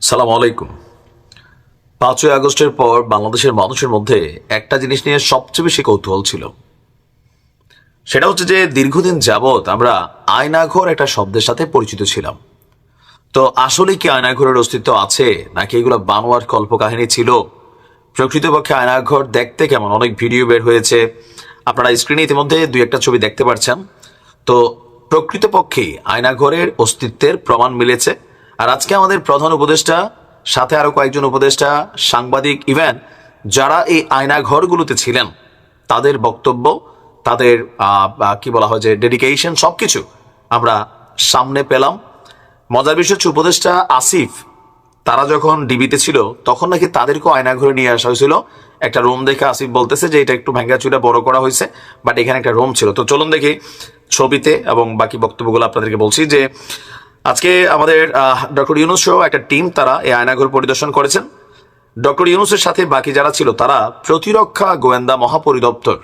সালাম আলাইকুম। 5ই আগস্টের পর বাংলাদেশের মানুষের মধ্যে একটা জিনিস নিয়ে সবচেয়ে বেশি কৌতূহল ছিল। সেটা হচ্ছে যে দীর্ঘদিন যাবৎ আমরা আয়নাঘর একটা শব্দের সাথে পরিচিত ছিলাম। তো আসলে কি আয়নাঘরের অস্তিত্ব আছে, নাকি এগুলো বানোয়ার কল্পকাহিনী ছিল? প্রকৃতপক্ষে আয়নাঘর দেখতে কেমন? অনেক ভিডিও বের হয়েছে, আপনারা স্ক্রিনে ইতিমধ্যে দুই একটা ছবি দেখতে পাচ্ছেন। তো প্রকৃতপক্ষে আয়নাঘরের অস্তিত্বের প্রমাণ মিলেছে। আর আজকে আমাদের প্রধান উপদেষ্টা, সাথে আরো কয়েকজন উপদেষ্টা, সাংবাদিক, ইভেন যারা এই আয়নাঘরগুলোতে ছিলেন, তাদের বক্তব্য, তাদের কি বলা হয় যে ডেডিকেশন, সবকিছু আমরা সামনে পেলাম। মজার বিষয় হচ্ছে উপদেষ্টা আসিফ, তারা যখন ডিবিতে ছিল তখন নাকি তাদেরকেও আয়নাঘরে নিয়ে আসা হয়েছিল। একটা রুম দেখে আসিফ বলতেছে যে এটা একটু ভেঙ্গাচুরা বড় করা হয়েছে, বাট এখানে একটা রুম ছিল। তো চলুন দেখি ছবিতে, এবং বাকি বক্তব্যগুলো আপনাদেরকে বলছি যে আজকে আমাদের ডক্টর ইউনূস সহ একটা টিম, তারা এই আয়নাঘর পরিদর্শন করেছেন। ডক্টর ইউনূসের সাথে বাকি যারা ছিল, তারা প্রতিরক্ষা গোয়েন্দা মহাপরিদপ্তর,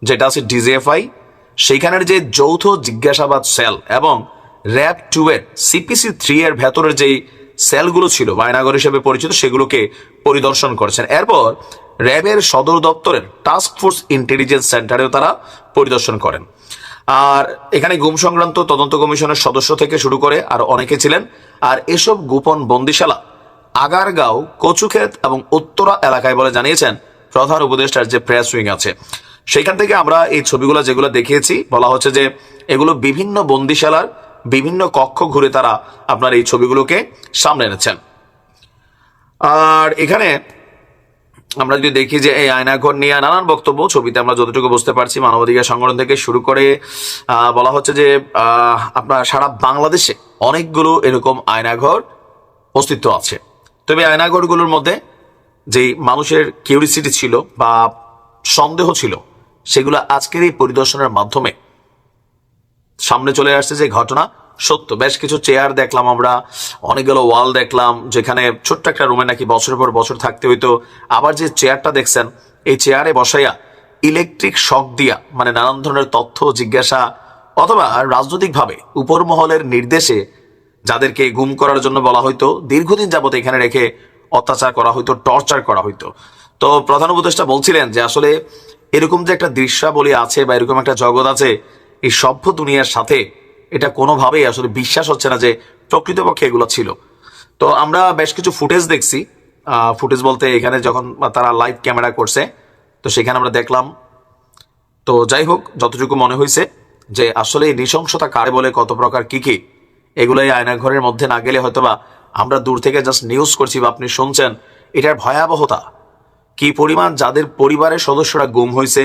যেটা আছে ডিজিএফআই, সেইখানের যে যৌথ জিজ্ঞাসাবাদ সেল এবং র্যাব 2 এর সিপিসি 3 এর ভেতরের যেই সেলগুলো ছিল বা আয়নাঘর হিসেবে পরিচিত, সেগুলোকে পরিদর্শন করেছেন। এরপর র্যাবের সদর দপ্তরের টাস্ক ফোর্স ইন্টেলিজেন্স সেন্টারেও তারা পরিদর্শন করেন। আর এখানে গুম সংক্রান্ত তদন্ত কমিশনের সদস্য থেকে শুরু করে আর অনেকে ছিলেন। আর এসব গোপন বন্দিশালা আগারগাঁও, কচুক্ষেত এবং উত্তরা এলাকায় বলে জানিয়েছেন প্রধান উপদেষ্টার যে প্রেস উইং আছে। সেইখান থেকে আমরা এই ছবিগুলো যেগুলো দেখিয়েছি, বলা হচ্ছে যে এগুলো বিভিন্ন বন্দিশালার বিভিন্ন কক্ষ ঘুরে তারা আপনার এই ছবিগুলোকে সামনে এনেছেন। আর এখানে আমরা যদি দেখি যে এই আয়নাঘর নিয়ে নানান বক্তব্য, ছবিতে আমরা যতটুকু বুঝতে পারছি মানবাধিকার সংগঠন থেকে শুরু করে বলা হচ্ছে যে আপনার সারা বাংলাদেশে অনেকগুলো এরকম আয়নাঘর অস্তিত্ব আছে। তবে আয়নাঘরগুলোর মধ্যে যেই মানুষের কিউরিসিটি ছিল বা সন্দেহ ছিল, সেগুলো আজকের এই পরিদর্শনের মাধ্যমে সামনে চলে আসছে যে ঘটনা সত্য। বেশ কিছু চেয়ার দেখলাম আমরা, অনেকগুলো ওয়াল দেখলাম, যেখানে ছোট্ট একটা রুমে নাকি বছরের পর বছর থাকতে হইতো। আবার যে চেয়ারটা দেখছেন, এই চেয়ারে বসাইয়া ইলেকট্রিক শক দিয়া, মানে নানান ধরনের তথ্য জিজ্ঞাসা, অথবা রাজনৈতিকভাবে উপর মহলের নির্দেশে যাদেরকে গুম করার জন্য বলা হইতো, দীর্ঘদিন যাবত এখানে রেখে অত্যাচার করা হইতো, টর্চার করা হইতো। তো প্রধান উপদেষ্টা বলছিলেন যে আসলে এরকম যে একটা দৃশ্যাবলী আছে বা এরকম একটা জগৎ আছে, এই সভ্য দুনিয়ার সাথে এটা কোনোভাবেই আসলে বিশ্বাস হচ্ছে না যে প্রকৃতপক্ষে এগুলো ছিল। তো আমরা বেশ কিছু ফুটেজ দেখছি। ফুটেজ বলতে এখানে যখন তারা লাইভ ক্যামেরা করছে, তো সেখানে আমরা দেখলাম। তো যাই হোক, যতটুকু মনে হয়েছে যে আসলে এই নৃশংসতা কারে বলে, কত প্রকার কি কি, এগুলো এই আয়নাঘরের মধ্যে না গেলে হয়তোবা আমরা দূর থেকে জাস্ট নিউজ করছি বা আপনি শুনছেন, এটার ভয়াবহতা কি পরিমাণ, যাদের পরিবারের সদস্যরা গুম হয়েছে,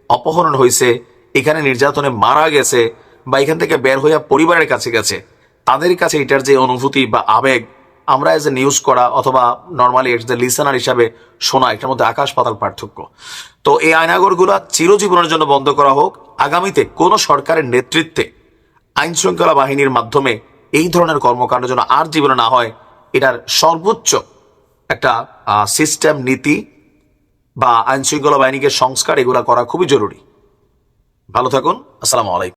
অপহরণ হয়েছে, এখানে নির্যাতনে মারা গেছে, বা এখান থেকে বের হইয়া পরিবারের কাছে গেছে, তাদের কাছে এটার যে অনুভূতি বা আবেগ, আমরা এজ এ নিউজ করা অথবা নর্মালি এজ এ লিসেনার হিসাবে শোনা, এটার মধ্যে আকাশ পাতাল পার্থক্য। তো এই আয়নাঘরগুলো চিরজীবনের জন্য বন্ধ করা হোক। আগামীতে কোন সরকারের নেতৃত্বে আইন শৃঙ্খলা বাহিনীর মাধ্যমে এই ধরনের কর্মকাণ্ড যেন আর জীবনে না হয়, এটার সর্বোচ্চ একটা সিস্টেম, নীতি বা আইন শৃঙ্খলা বাহিনীকে সংস্কার, এগুলা করা খুবই জরুরি। ভালো থাকুন। আসসালামু আলাইকুম।